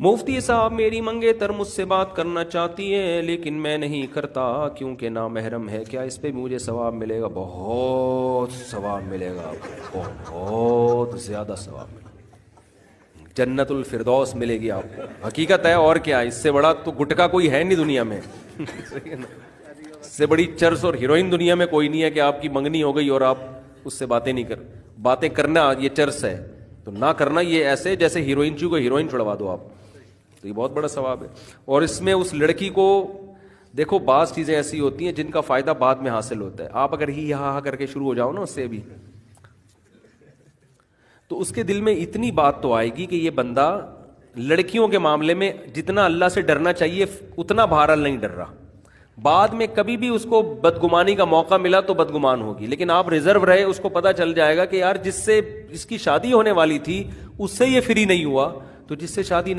مفتی صاحب میری منگیتر مجھ سے بات کرنا چاہتی ہے لیکن میں نہیں کرتا کیونکہ نامحرم ہے، کیا اس پہ مجھے ثواب ملے گا؟ بہت ثواب ملے گا آپ کو، بہت زیادہ ثواب ملے گا، جنت الفردوس ملے گی آپ کو، حقیقت ہے، اور کیا، اس سے بڑا تو گٹکا کوئی ہے نہیں دنیا میں اس سے بڑی چرس اور ہیروئن دنیا میں کوئی نہیں ہے کہ آپ کی منگنی ہو گئی اور آپ اس سے باتیں نہیں باتیں کرنا یہ چرس ہے، تو نہ کرنا یہ ایسے جیسے ہیروئن کو ہیروئن چھڑوا دو آپ، تو یہ بہت بڑا ثواب ہے۔ اور اس میں اس لڑکی کو دیکھو، بعض چیزیں ایسی ہوتی ہیں جن کا فائدہ بعد میں حاصل ہوتا ہے، آپ اگر ہی ہاں کر کے شروع ہو جاؤ نا اس سے بھی، تو اس کے دل میں اتنی بات تو آئے گی کہ یہ بندہ لڑکیوں کے معاملے میں جتنا اللہ سے ڈرنا چاہیے اتنا بہرحال نہیں ڈر رہا، بعد میں کبھی بھی اس کو بدگمانی کا موقع ملا تو بدگمان ہوگی، لیکن آپ ریزرو رہے، اس کو پتا چل جائے گا کہ یار جس سے اس کی شادی ہونے والی تھی اس سے یہ فری نہیں ہوا، تو جس سے شادی